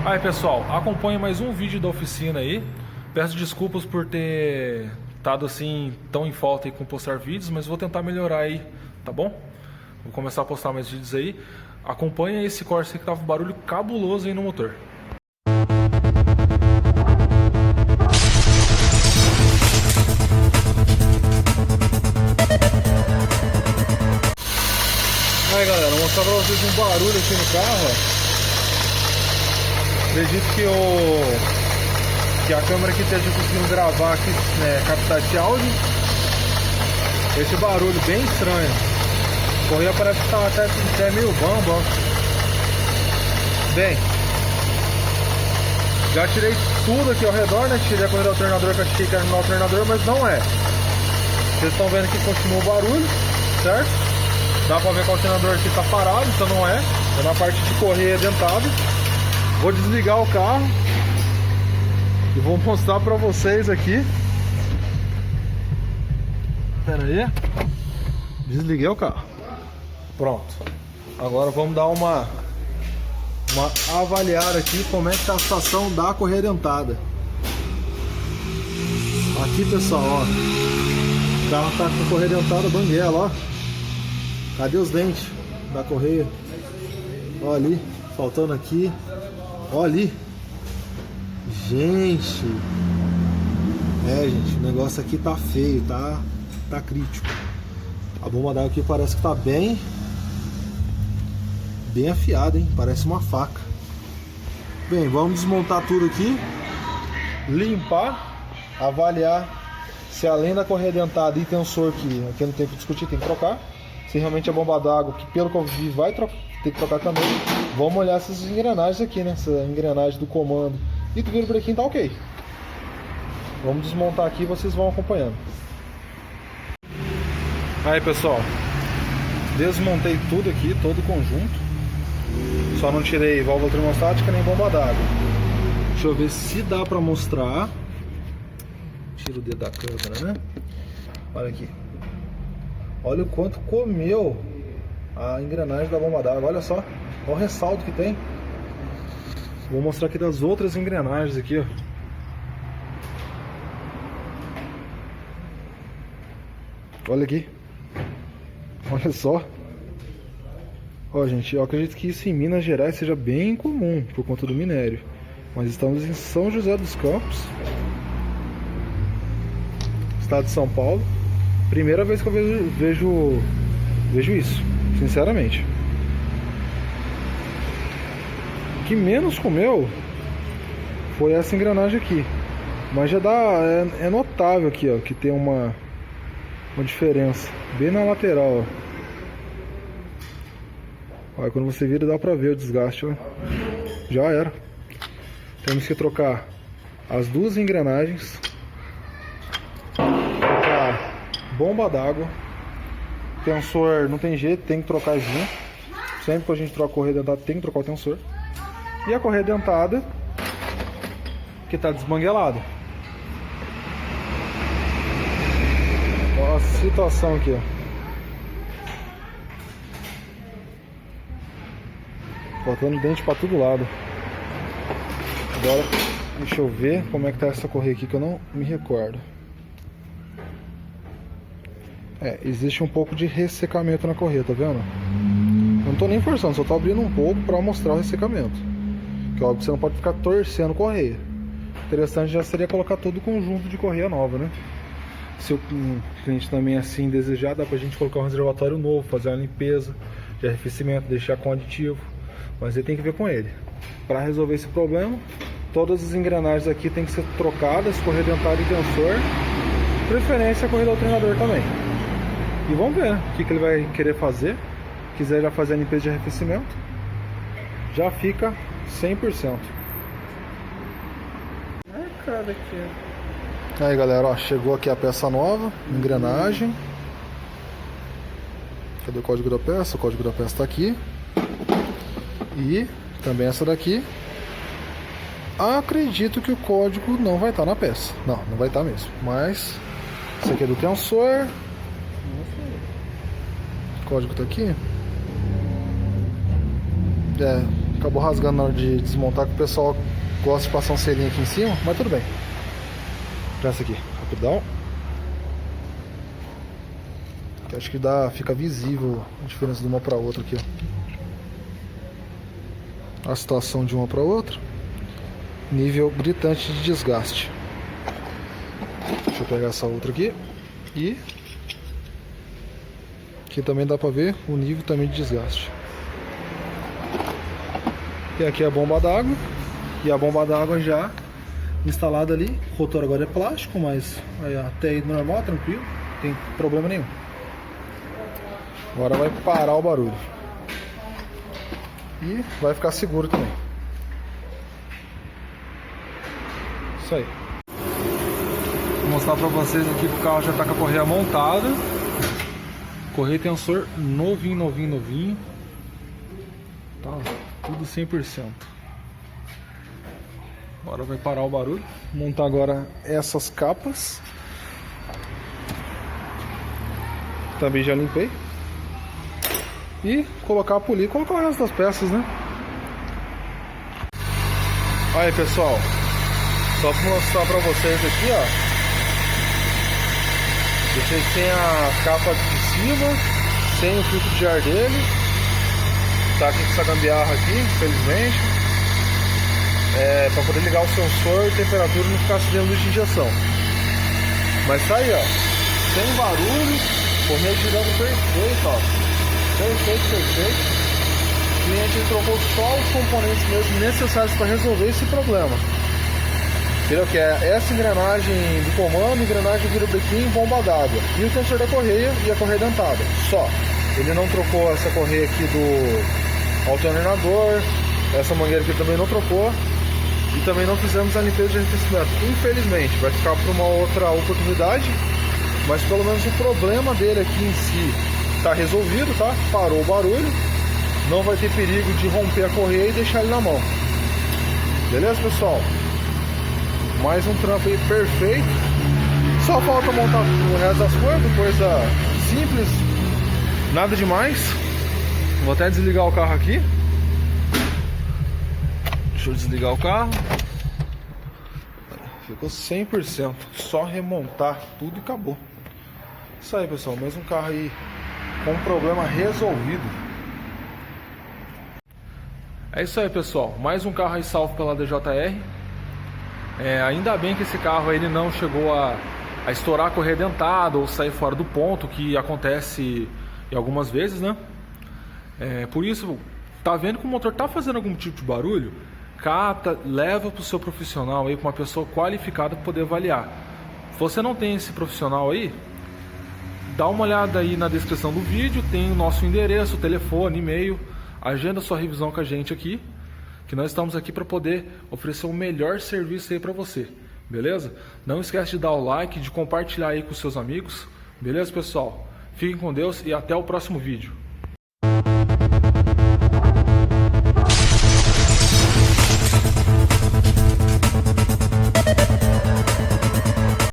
Aí pessoal, acompanhe mais um vídeo da oficina aí. Peço desculpas por ter estado assim tão em falta aí com postar vídeos, mas vou tentar melhorar aí, tá bom? Vou começar a postar mais vídeos aí. Acompanha esse Corsa aí que tava um barulho cabuloso aí no motor. Aí galera, vou mostrar pra vocês um barulho aqui no carro, ó. Acredito que a câmera aqui esteja conseguindo gravar aqui, né, captar esse áudio. Esse barulho bem estranho. A correia parece que tá até meio bamba, ó. Bem, já tirei tudo aqui ao redor, né? Tirei a correia do alternador, que eu achei que era no alternador, mas não é. Vocês estão vendo que continua o barulho, certo? Dá pra ver que o alternador aqui tá parado, então não é. É na parte de correia dentada. Vou desligar o carro e vou mostrar pra vocês aqui. Pera aí. Desliguei o carro. Pronto. Agora vamos dar uma avaliar aqui como é que tá a situação da correia dentada. Aqui pessoal, ó. O carro tá com a correia dentada banguela, ó. Cadê os dentes da correia? Ó ali, faltando aqui. Ó ali. Gente. Gente, o negócio aqui tá feio, tá crítico. A bomba d'água aqui parece que tá bem afiada, hein? Parece uma faca. Bem, vamos desmontar tudo aqui. Limpar. Avaliar se além da correia dentada e tensor, que aqui não tem que discutir, tem que trocar. Se realmente a bomba d'água, que pelo que eu vi vai ter que trocar também. Vamos olhar essas engrenagens aqui, né? Essa engrenagem do comando e do virabrequim tá ok. Vamos desmontar aqui e vocês vão acompanhando. Aí pessoal, desmontei tudo aqui, todo o conjunto. Só não tirei válvula termostática nem bomba d'água. Deixa eu ver se dá pra mostrar. Tira o dedo da câmera, né? Olha aqui. Olha o quanto comeu a engrenagem da bomba d'água. Olha só, olha o ressalto que tem. Vou mostrar aqui das outras engrenagens aqui, ó. Olha aqui. Olha só. Ó, gente, eu acredito que isso em Minas Gerais seja bem comum por conta do minério. Mas estamos em São José dos Campos, estado de São Paulo. Primeira vez que eu vejo isso, sinceramente. O que menos comeu foi essa engrenagem aqui. Mas já dá, é notável aqui, ó, que tem uma diferença bem na lateral, ó. Olha, quando você vira dá pra ver o desgaste, ó. Já era. Temos que trocar as duas engrenagens, trocar bomba d'água, tensor não tem jeito, tem que trocar junto. Sempre que a gente troca a correia dentada tem que trocar o tensor. E a correia dentada que está desmanguelada. Olha a situação aqui, ó. Faltando dente para todo lado. Agora deixa eu ver como é que tá essa correia aqui, que eu não me recordo. Existe um pouco de ressecamento na correia, tá vendo? Eu não tô nem forçando, só tô abrindo um pouco para mostrar o ressecamento. Que óbvio, você não pode ficar torcendo correia. Interessante já seria colocar todo o conjunto de correia nova, né? Se o cliente também assim desejar, dá pra gente colocar um reservatório novo, fazer uma limpeza de arrefecimento, deixar com aditivo. Mas aí tem que ver com ele. Para resolver esse problema, todas as engrenagens aqui tem que ser trocadas, correia dentada e tensor. Preferência a correia do alternador também. E vamos ver o que ele vai querer fazer. Quiser já fazer a limpeza de arrefecimento, já fica 100%. Cara, aqui. Aí galera, ó, chegou aqui a peça nova, engrenagem. Cadê o código da peça? O código da peça está aqui. E também essa daqui. Acredito que o código não vai estar na peça. Não vai estar mesmo. Mas esse aqui é do tensor. O código está aqui. Acabou rasgando na hora de desmontar, que o pessoal gosta de passar um selinho aqui em cima, mas tudo bem. Presta aqui, rapidão. Que acho que fica visível a diferença de uma para outra aqui, ó. A situação de uma para outra. Nível gritante de desgaste. Deixa eu pegar essa outra aqui. E aqui também dá para ver o nível também de desgaste. E aqui é a bomba d'água. E a bomba d'água já instalada ali. O rotor agora é plástico, mas até aí normal, tranquilo. Não tem problema nenhum. Agora vai parar o barulho. E vai ficar seguro também. Isso aí. Vou mostrar pra vocês aqui que o carro já tá com a correia montada. Correia e tensor novinho. Tá tudo 100%. Agora vai parar o barulho. Vou montar agora essas capas. Também já limpei. E colocar a polir e colocar o resto das peças, né? Aí, pessoal, só para mostrar para vocês aqui, ó. Deixei sem a capa de cima, sem o filtro de ar dele. Tá aqui com essa gambiarra aqui, infelizmente. Para poder ligar o sensor e temperatura não ficar acendendo luz de injeção. Mas tá aí, ó, sem barulho, correia girando perfeito, ó. Perfeito. O cliente trocou só os componentes mesmo necessários para resolver esse problema. Entendeu? Que é essa engrenagem do comando, engrenagem do virobrequim, bomba d'água e o tensor da correia e a correia dentada. Só. Ele não trocou essa correia aqui do alternador, essa mangueira aqui também não trocou. E também não fizemos a limpeza de arrefecimento. Infelizmente, vai ficar para uma outra oportunidade. Mas pelo menos o problema dele aqui em si tá resolvido, tá? Parou o barulho. Não vai ter perigo de romper a correia e deixar ele na mão. Beleza, pessoal? Mais um trampo aí perfeito. Só falta montar o resto das coisas. Coisa simples. Nada demais. Vou até desligar o carro aqui. Deixa eu desligar o carro. Ficou 100%. Só remontar tudo e acabou. Isso aí, pessoal. Mais um carro aí com problema resolvido. É isso aí, pessoal. Mais um carro aí salvo pela DJR. Ainda bem que esse carro ele não chegou a estourar a correia dentada ou sair fora do ponto, que acontece algumas vezes, né? Por isso, tá vendo que o motor tá fazendo algum tipo de barulho? Capta, leva para o seu profissional aí, para uma pessoa qualificada para poder avaliar. Se você não tem esse profissional aí, dá uma olhada aí na descrição do vídeo, tem o nosso endereço, telefone, e-mail, agenda sua revisão com a gente aqui, que nós estamos aqui para poder oferecer o melhor serviço aí para você, beleza? Não esquece de dar o like, de compartilhar aí com seus amigos, beleza, pessoal? Fiquem com Deus e até o próximo vídeo.